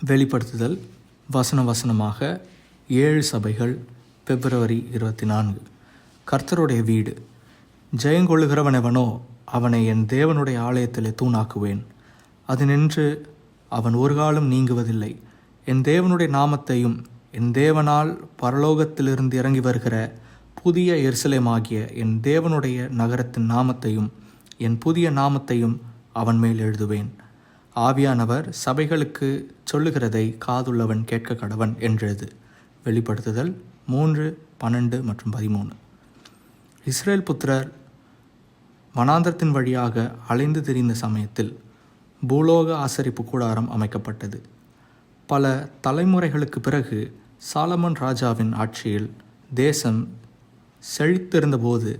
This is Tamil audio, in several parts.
வெளிப்படுத்துதல் வசனமாக 7 சபைகள் பிப்ரவரி 24. கர்த்தருடைய வீடு. ஜெயங்கொள்ளுகிறவனெவனோ அவனை என் தேவனுடைய ஆலயத்திலே தூணாக்குவேன். அது நின்று அவன் ஒரு காலம் நீங்குவதில்லை. என் தேவனுடைய நாமத்தையும் என் தேவனால் பரலோகத்திலிருந்து இறங்கி வருகிற புதிய எருசலேமாகிய என் தேவனுடைய நகரத்தின் நாமத்தையும் என் புதிய நாமத்தையும் அவன் மேல் எழுதுவேன். ஆவியானவர் சபைகளுக்கு சொல்லுகிறதை காதுள்ளவன் கேட்க கடவன் என்றது. வெளிப்படுத்துதல் 3, 12 மற்றும் 13. இஸ்ரேல் புத்திரர் வனாந்தரத்தின் வழியாக அலைந்து திரிந்த சமயத்தில் பூலோக ஆசரிப்பு கூடாரம் அமைக்கப்பட்டது. பல தலைமுறைகளுக்கு பிறகு சாலமன் ராஜாவின் ஆட்சியில் தேசம் செழித்திருந்தபோது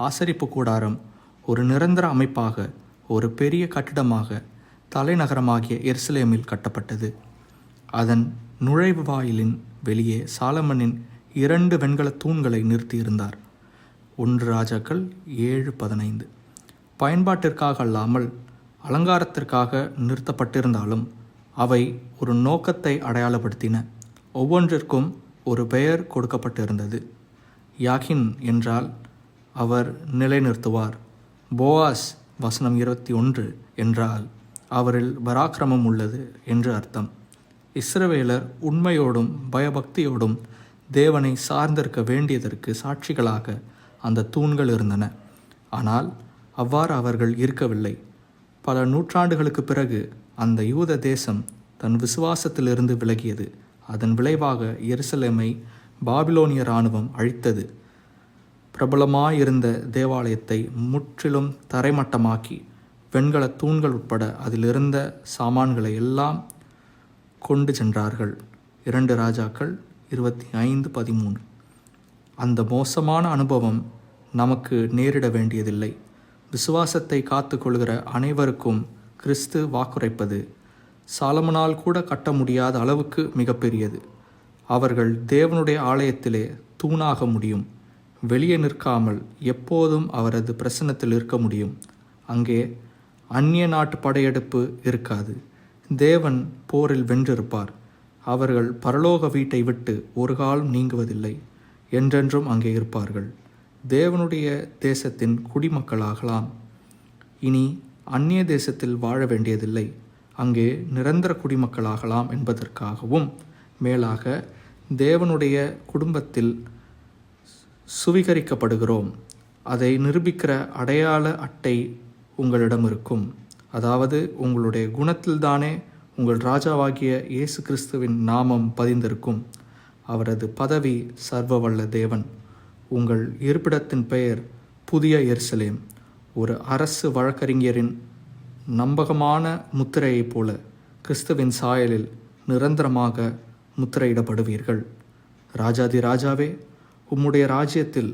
ஆசரிப்பு கூடாரம் ஒரு நிரந்தர அமைப்பாக, ஒரு பெரிய கட்டிடமாக தலைநகரமாகிய எருசலேமில் கட்டப்பட்டது. அதன் நுழைவு வாயிலின் வெளியே சாலமனின் 2 வெண்கல தூண்களை நிறுத்தியிருந்தார். 1 ராஜாக்கள் 7:15. பயன்பாட்டிற்காக அல்லாமல் அலங்காரத்திற்காக நிறுத்தப்பட்டிருந்தாலும் அவை ஒரு நோக்கத்தை அடையாளப்படுத்தின. ஒவ்வொன்றிற்கும் ஒரு பெயர் கொடுக்கப்பட்டிருந்தது. யாகின் என்றால் அவர் நிலைநிறுத்துவார். போவாஸ் வசனம் 21 என்றால் அவரில் பராக்கிரமம் உள்ளது என்று அர்த்தம். இஸ்ரவேலர் உண்மையோடும் பயபக்தியோடும் தேவனை சார்ந்திருக்க வேண்டியதற்கு சாட்சிகளாக அந்த தூண்கள் இருந்தன. ஆனால் அவ்வாறு அவர்கள் இருக்கவில்லை. பல நூற்றாண்டுகளுக்கு பிறகு அந்த யூத தேசம் தன் விசுவாசத்திலிருந்து விலகியது. அதன் விளைவாக எருசலேமை பாபிலோனிய இராணுவம் அழித்தது. பிரபலமாயிருந்த தேவாலயத்தை முற்றிலும் தரைமட்டமாக்கி வெண்கல தூண்கள் உட்பட அதிலிருந்த சாமான்களை எல்லாம் கொண்டு சென்றார்கள். 2 ராஜாக்கள் 25:13. அந்த மோசமான அனுபவம் நமக்கு நேரிட வேண்டியதில்லை. விசுவாசத்தை காத்து கொள்கிற அனைவருக்கும் கிறிஸ்து வாக்குரைப்பது சாலமனால் கூட கட்ட முடியாத அளவுக்கு மிகப்பெரியது. அவர்கள் தேவனுடைய ஆலயத்திலே தூணாக முடியும். வெளியே நிற்காமல் எப்போதும் அவரது பிரசன்னத்தில் இருக்க முடியும். அங்கே அந்நிய நாட்டு படையெடுப்பு இருக்காது. தேவன் போரில் வென்றிருப்பார். அவர்கள் பரலோக வீட்டை விட்டு ஒரு காலம் நீங்குவதில்லை. என்றென்றும் அங்கே இருப்பார்கள். தேவனுடைய தேசத்தின் குடிமக்களாகலாம். இனி அந்நிய தேசத்தில் வாழ வேண்டியதில்லை. அங்கே நிரந்தர குடிமக்களாகலாம் என்பதற்காகவும் மேலாக தேவனுடைய குடும்பத்தில் சுவீகரிக்கப்படுகிறோம். அதை நிரூபிக்கிற அடையாள அட்டை உங்களிடம் இருக்கும். அதாவது உங்களுடைய குணத்தில்தானே உங்கள் ராஜாவாகிய இயேசு கிறிஸ்துவின் நாமம் பதிந்திருக்கும். அவரது பதவி சர்வவல்ல தேவன். உங்கள் இருப்பிடத்தின் பெயர் புதிய எருசலேம். ஒரு அரசு வழக்கறிஞரின் நம்பகமான முத்திரையைப் போல கிறிஸ்துவின் சாயலில் நிரந்தரமாக முத்திரையிடப்படுவீர்கள். ராஜாதி ராஜாவே, உம்முடைய ராஜ்யத்தில்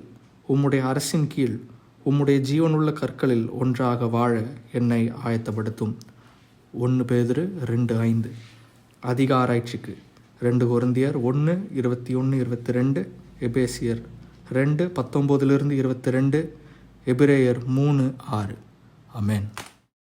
உம்முடைய அரசின் கீழ் உம்முடைய ஜீவனுள்ள கற்களில் ஒன்றாக வாழ என்னை ஆயத்தப்படுத்தும். 1 பேதுரு 2:5. அதிக ஆராய்ச்சிக்கு 2 கொரிந்தியர் 1:21-22, எபேசியர் 2:19-22, எபிரேயர் 3:6. ஆமென்.